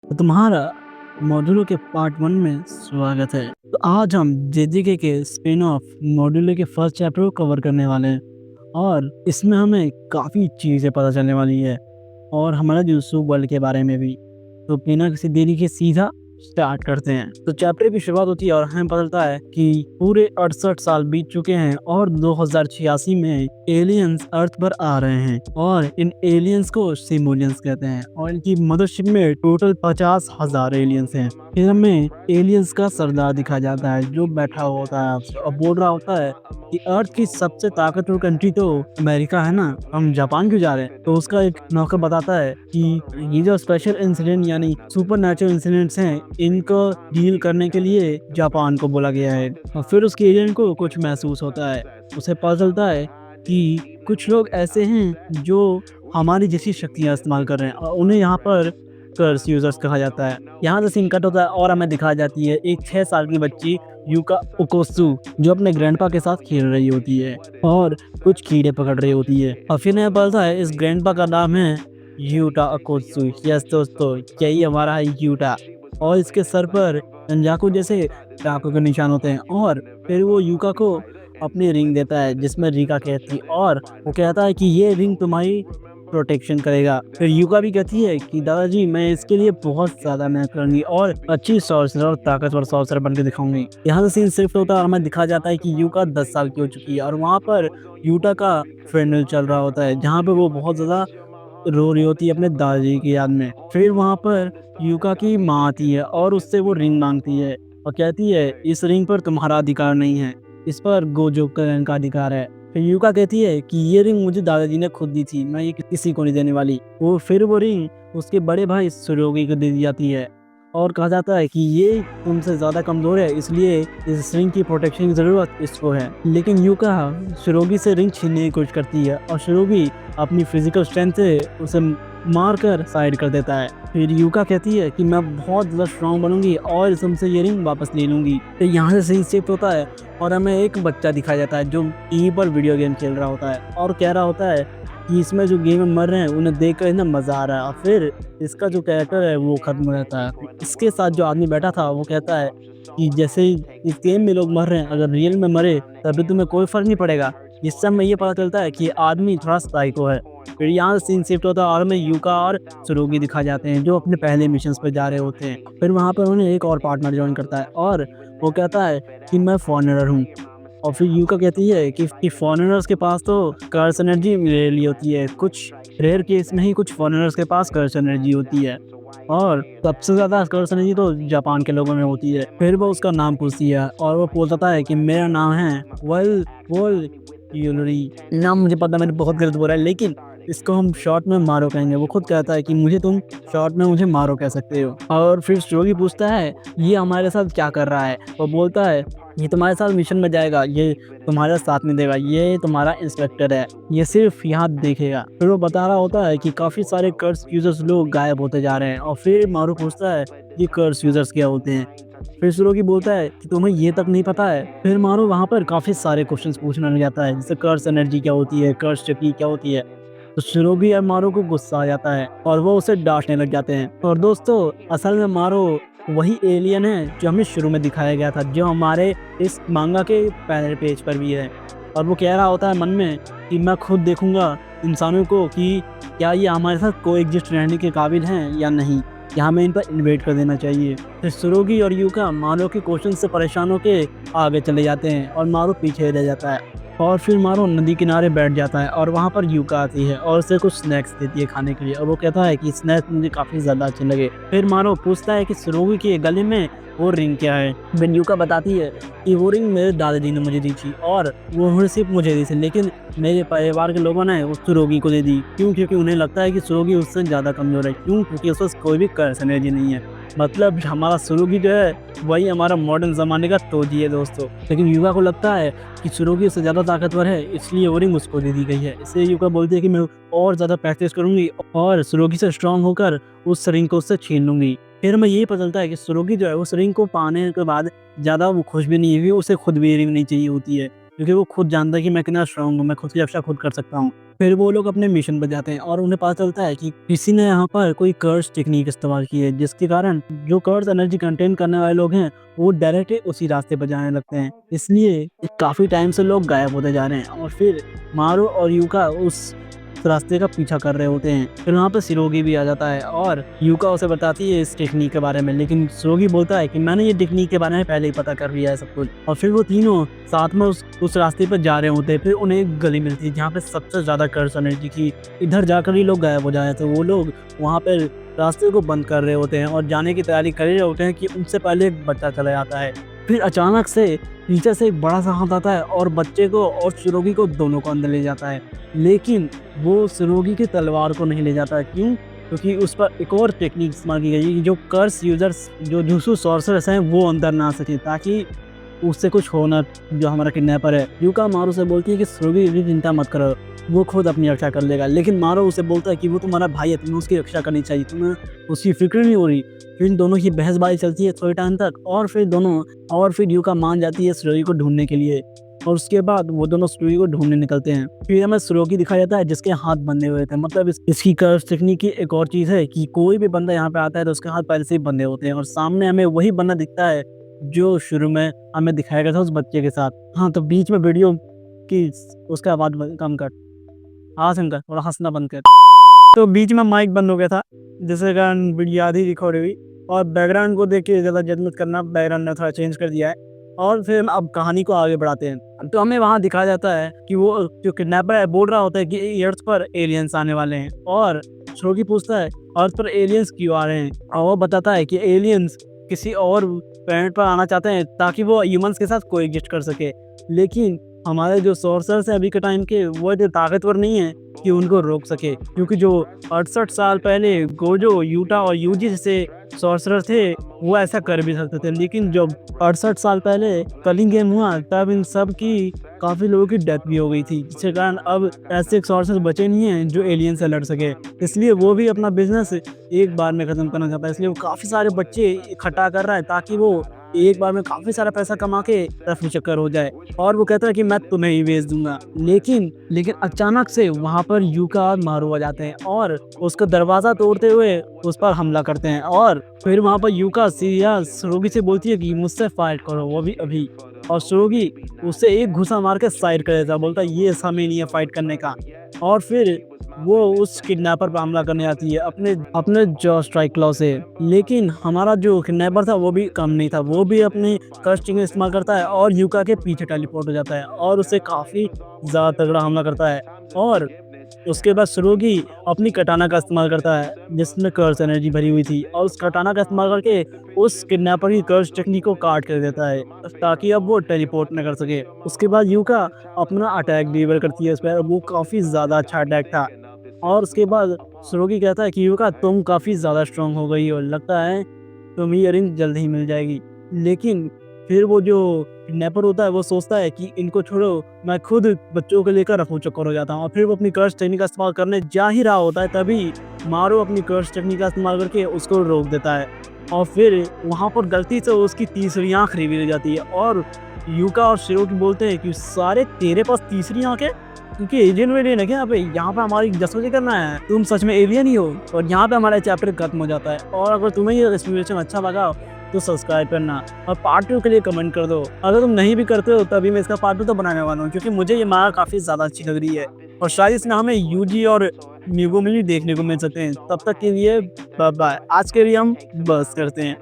तो तुम्हारा मॉड्यूलो के पार्ट 1 में स्वागत है। तो आज हम जेजेके के स्पिन ऑफ मॉड्यूलो के फर्स्ट चैप्टर को कवर करने वाले हैं और इसमें हमें काफ़ी चीज़ें पता चलने वाली है और हमारा यूसुफ वर्ल्ड के बारे में भी। तो बिना किसी देरी के सीधा स्टार्ट करते हैं। तो चैप्टर की शुरुआत होती है और हमें पता चलता है कि पूरे 68 साल बीत चुके हैं और 2086 में एलियंस अर्थ पर आ रहे हैं और इन एलियंस को सिमोलियंस कहते हैं और इनकी मदरशिप में टोटल 50,000 एलियंस हैं। फिर हमें एलियंस का सरदार दिखाया जाता है जो बैठा हुआ होता है आपसे और बोल रहा होता है कि अर्थ की सबसे ताकतवर कंट्री तो अमेरिका है ना, हम जापान क्यों जा रहे हैं। तो उसका एक नौकर बताता है कि ये जो स्पेशल इंसिडेंट यानी सुपर नेचुरल इंसिडेंट्स हैं इनको डील करने के लिए जापान को बोला गया है। और फिर उसके एजेंट को कुछ महसूस होता है, उसे पता चलता है कि कुछ लोग ऐसे हैं जो हमारी जैसी शक्तियाँ इस्तेमाल कर रहे हैं और उन्हें यहाँ पर कर्स यूजर्स कहा जाता है। यहाँ से सीन कट होता है और हमें दिखाई जाती है एक 6 साल की बच्ची यूका ओकोसु जो अपने ग्रैंडपा के साथ खेल रही होती है और कुछ कीड़े पकड़ रही होती है और फिर हमें पता है इस ग्रैंडपा का नाम है यूटा ओकोसु। यस दोस्तों, यही हमारा है यूटा और इसके सर पर नंजाकू जैसे टाकों के निशान होते हैं और फिर वो यूका को अपनी रिंग देता है जिसमें रीका कहती है और वो कहता है कि ये रिंग तुम्हारी प्रोटेक्शन करेगा। फिर यूका भी कहती है कि दादाजी मैं इसके लिए बहुत ज़्यादा मेहनत करूंगी और अच्छी सॉर्सरर और ताकतवर सॉर्सरर बन के दिखाऊंगी। यहाँ से सीन शिफ्ट होता है और हमें दिखाया जाता है कि यूका 10 साल की हो चुकी है और वहाँ पर यूटा का फ्रेंडल चल रहा होता है जहाँ पे वो बहुत ज़्यादा रो रही होती है अपने दादाजी की याद में। फिर वहाँ पर यूका की माँ आती है और उससे वो रिंग मांगती है और कहती है इस रिंग पर तुम्हारा अधिकार नहीं है, इस पर गोजो कलन का अधिकार है। फिर यूका कहती है कि ये रिंग मुझे दादाजी ने खुद दी थी, मैं ये किसी को नहीं देने वाली। वो रिंग उसके बड़े भाई सुरोगी को दे दी जाती है और कहा जाता है कि ये तुमसे ज़्यादा कमज़ोर है इसलिए इस रिंग की प्रोटेक्शन की ज़रूरत इसको है। लेकिन यूका शिरोगी से रिंग छीनने की कोशिश करती है और शिरोगी अपनी फिजिकल स्ट्रेंथ से उसे मार कर साइड कर देता है। फिर यूका कहती है कि मैं बहुत ज़्यादा स्ट्रॉन्ग बनूंगी और तुमसे ये रिंग वापस ले लूँगी। फिर यहाँ से सीन शिफ्ट होता है और हमें एक बच्चा दिखाया जाता है जो टीवी पर वीडियो गेम खेल रहा होता है और कह रहा होता है कि इसमें जो गेम में मर रहे हैं उन्हें देख कर इतना मज़ा आ रहा है और फिर इसका जो कैरेक्टर है वो ख़त्म हो जाता है। इसके साथ जो आदमी बैठा था वो कहता है कि जैसे ही इस गेम में लोग मर रहे हैं अगर रियल में मरे तभी तुम्हें कोई फ़र्क नहीं पड़ेगा। जिससे हमें ये पता चलता है कि ये आदमी थोड़ा साइको है। फिर यहाँ सीन शिफ्ट होता है और हमें यूका और सुरोगी दिखा जाते हैं जो अपने पहले मिशन पर जा रहे होते हैं। फिर वहाँ पर उन्हें एक और पार्टनर ज्वाइन करता है और वो कहता है कि मैं फॉरेनर हूँ और फिर यूका कहती है कि फॉरेनर्स के पास तो कर्स एनर्जी रेयरली होती है, कुछ रेयर केस में ही कुछ फॉरेनर्स के पास कर्स एनर्जी होती है और सबसे ज़्यादा कर्स एनर्जी तो जापान के लोगों में होती है। फिर वो उसका नाम पूछती है और वो बोलता है कि मेरा नाम है वल वोल यूलरी। नाम मुझे पता मैंने बहुत गलत बोला है लेकिन इसको हम शॉर्ट में मारो कहेंगे। वो खुद कहता है कि मुझे तुम शॉर्ट में मुझे मारो कह सकते हो। और फिर शोगी पूछता है ये हमारे साथ क्या कर रहा है। वो बोलता है ये तुम्हारे साथ मिशन में जाएगा, ये तुम्हारे साथ नहीं देगा, ये तुम्हारा इंस्पेक्टर है, ये सिर्फ यहाँ देखेगा। फिर वो बता रहा होता है कि काफ़ी सारे कर्स यूजर्स लोग गायब होते जा रहे हैं और फिर मारू पूछता है ये कर्स यूजर्स क्या होते हैं। फिर सुरोगी बोलता है कि तुम्हें ये तक नहीं पता है। फिर मारू वहाँ पर काफ़ी सारे क्वेश्चंस पूछने लग जाता है जैसे कर्स एनर्जी क्या होती है, कर्स शक्ति क्या होती है। तो शिरोगी और मारो को गुस्सा आ जाता है और वो उसे डांटने लग जाते हैं। और दोस्तों असल में मारो वही एलियन है जो हमें शुरू में दिखाया गया था, जो हमारे इस मांगा के पहले पेज पर भी है। और वो कह रहा होता है मन में कि मैं खुद देखूंगा इंसानों को कि क्या ये हमारे साथ कोएग्जिस्ट रहने के काबिल हैं या नहीं, या हमें इन पर इन्वेट कर देना चाहिए। फिर सुरोगी और यूका मारो के क्वेश्चन से परेशान होकर आगे चले जाते हैं और मारो पीछे रह जाता है। और फिर मारो नदी किनारे बैठ जाता है और वहाँ पर यूका आती है और उसे कुछ स्नैक्स देती है खाने के लिए और वो कहता है कि स्नैक्स मुझे काफ़ी ज़्यादा अच्छे लगे। फिर मारो पूछता है कि सुरोगी के गले में वो रिंग क्या है। फिर यूका बताती है कि वो रिंग मेरे दादाजी ने मुझे दी थी और वो सिर्फ मुझे दी थी, लेकिन मेरे परिवार के लोगों ने उस सुरोगी को दे दी। क्यों? क्योंकि उन्हें लगता है कि सुरोगी उससे ज़्यादा कमज़ोर है। क्यों? क्योंकि उसके पास कोई भी कर्स एनर्जी नहीं है। मतलब हमारा सुरोगी जो है वही हमारा मॉडर्न ज़माने का तोजी है दोस्तों। लेकिन यूका को लगता है कि सुरोगी उससे ज़्यादा ताकतवर है इसलिए वो रिंग उसको दे दी गई है। इसलिए यूका बोलती है कि मैं और ज़्यादा प्रैक्टिस करूँगी और सुरोगी से स्ट्रांग होकर उस रिंग को उससे छीन लूँगी। फिर हमें यही पता चलता है कि सुरोगी जो है उस रिंग को पाने के बाद ज़्यादा वो खुश भी नहीं है, उसे खुद भी रिंग नहीं चाहिए होती है क्योंकि वो खुद जानता है कि मैं कितना स्ट्रांग हूँ, मैं खुद की रक्षा खुद कर सकता हूँ। फिर वो लोग अपने मिशन पर जाते हैं और उन्हें पता चलता है कि किसी ने यहाँ पर कोई कर्स टेक्निक इस्तेमाल की है, जिसके कारण जो कर्स एनर्जी कंटेन करने वाले लोग हैं वो डायरेक्ट उसी रास्ते पर जाने लगते हैं। इसलिए काफी टाइम से लोग गायब होते जा रहे हैं और फिर मारू और यूका उस रास्ते का पीछा कर रहे होते हैं। फिर वहाँ पर सिरोगी भी आ जाता है और यूका उसे बताती है इस टेक्निक के बारे में, लेकिन सिरोगी बोलता है कि मैंने ये टेक्निक के बारे में पहले ही पता कर लिया है सब कुछ। और फिर वो तीनों साथ में उस रास्ते पर जा रहे होते हैं। फिर उन्हें एक गली मिलती है जहाँ पे सबसे ज्यादा कर्स एनर्जी की इधर जाकर ही लोग गायब हो जाए, तो वो लोग वहाँ पे रास्ते को बंद कर रहे होते हैं और जाने की तैयारी कर रहे होते हैं कि उनसे पहले एक बच्चा चला जाता है। फिर अचानक से पीछे से एक बड़ा सा हाथ आता है और बच्चे को और सिरोगी को दोनों को अंदर ले जाता है, लेकिन वो सिरोगी की तलवार को नहीं ले जाता है। क्यों? क्योंकि उस पर एक और टेक्निक इस्तेमाल की गई है कि जो कर्स यूजर्स जो जुसु सॉर्सरर्स हैं वो अंदर ना आ सके, ताकि उससे कुछ हो ना। जो हमारा किडनैपर है यूका मारू से बोलती है कि सिरोगी की चिंता मत करो, वो खुद अपनी रक्षा कर लेगा, लेकिन मारो उसे बोलता है कि वो तुम्हारा भाई है, तुम्हें उसकी रक्षा करनी चाहिए, तुम्हें उसकी फिक्र नहीं हो रही। फिर इन दोनों की बहसबाजी चलती है थोड़े टाइम तक और फिर यूका मान जाती है सिरोगी को ढूंढने के लिए और उसके बाद वो दोनों सिरोगी को ढूंढने निकलते हैं। फिर हमें सिरोगी दिखाया जाता है जिसके हाथ बंधे हुए थे। मतलब इसकी कर्स टेक्निक की एक और चीज़ है कि कोई भी बंदा यहाँ पे आता है तो उसके हाथ पहले से ही बंधे होते हैं और सामने हमें वही बंदा दिखता है जो शुरू में हमें दिखाया गया था उस बच्चे के साथ। हाँ, तो बीच में वीडियो की उसका आवाज़ कम कर, हाँ शंकर थोड़ा हंसना बंद कर। तो बीच में माइक बंद हो गया था जिसके कारण वीडियो आधी रिकॉर्ड हुई और बैकग्राउंड को देख के ज़्यादा जज मत करना, बैकग्राउंड ने थोड़ा चेंज कर दिया है। और फिर हम अब कहानी को आगे बढ़ाते हैं। तो हमें वहाँ दिखाया जाता है कि वो जो किडनैपर है बोल रहा होता है कि अर्थ पर एलियंस आने वाले हैं और श्रोगी पूछता है अर्थ पर एलियंस क्यों आ रहे हैं, और वो बताता है कि एलियंस किसी और प्लैनेट पर आना चाहते हैं ताकि वो ह्यूमंस के साथ कोएग्जिस्ट कर सके, लेकिन हमारे जो सोर्सर्स हैं अभी के टाइम के वो इतने ताकतवर नहीं है कि उनको रोक सके, क्योंकि जो 68 साल पहले गोजो, यूटा और यूजी जैसे सॉर्सरर थे वो ऐसा कर भी सकते थे, लेकिन जब 68 साल पहले कलिंग गेम हुआ तब इन सब की काफ़ी लोगों की डेथ भी हो गई थी, जिसके कारण अब ऐसे सॉर्सरर बचे नहीं हैं जो एलियन से लड़ सके। इसलिए वो भी अपना बिजनेस एक बार में ख़त्म करना चाहता है, इसलिए वो काफ़ी सारे बच्चे इकट्ठा कर रहा है ताकि वो एक बार में काफ़ी सारा पैसा कमा के रफू चक्कर हो जाए। और वो कहता है कि मैं तुम्हें ही बेच दूंगा, लेकिन अचानक से वहाँ पर यूका और मारू आ जाते हैं और उसका दरवाज़ा तोड़ते हुए उस पर हमला करते हैं। और फिर वहाँ पर यूका सीरिया सिरोगी से बोलती है कि मुझसे फाइट करो, वो भी अभी। और सिरोगी उससे एक घुसा मार के साइड कर देता है, बोलता है ये समय नहीं है फाइट करने का। और फिर वो उस किडनैपर पर हमला करने आती है अपने जॉ स्ट्राइक क्लॉ से, लेकिन हमारा जो किडनैपर था वो भी कम नहीं था, वो भी अपनी कर्स्टिंग इस्तेमाल करता है और यूका के पीछे टेलीपोर्ट हो जाता है और उससे काफ़ी ज़्यादा तगड़ा हमला करता है। और उसके बाद सिरोगी अपनी कटाना का इस्तेमाल करता है जिसमें कर्स एनर्जी भरी हुई थी, और उस कटाना का इस्तेमाल करके उस किडनैपर की कर्स टेक्निक को काट कर देता है ताकि अब वो टेलीपोर्ट न कर सके। उसके बाद यूका अपना अटैक डिलीवर करती है उस पर, वो काफ़ी ज़्यादा अच्छा अटैक था। और उसके बाद सिरोगी कहता है कि यूका तुम काफ़ी ज़्यादा स्ट्रांग हो गई हो, लगता है तुम्हें ये रिंग जल्द ही मिल जाएगी। लेकिन फिर वो जो किडनैपर होता है वो सोचता है कि इनको छोड़ो, मैं खुद बच्चों को लेकर रफू चक्कर हो जाता हूँ। और फिर वो अपनी कर्स टेक्निक का इस्तेमाल करने जा ही रहा होता है, तभी मारो अपनी कर्स टेक्निक का इस्तेमाल करके उसको रोक देता है और फिर वहाँ पर गलती से उसकी तीसरी आँख रिवील हो जाती है। और यूका और सिरोगी बोलते हैं कि सारे तेरे पास तीसरी आँख है, क्योंकि एलियन वेलियन है क्या यहाँ पे हमारी जसूसी करना है, तुम सच में एलियन ही हो। और यहाँ पे हमारा चैप्टर खत्म हो जाता है। और अगर तुम्हें ये एक्सप्लेनेशन अच्छा लगा तो सब्सक्राइब करना और पार्ट 2 के लिए कमेंट कर दो। अगर तुम नहीं भी करते हो तभी मैं इसका पार्ट 2 तो बनाने वाला हूँ, क्योंकि मुझे ये मांगा काफ़ी ज़्यादा अच्छी लग रही है और शायद इसमें हमें यूजी और मीगो मिली देखने को मिल सकते हैं। तब तक के लिए बाय बाय। आज के लिए हम बस करते हैं।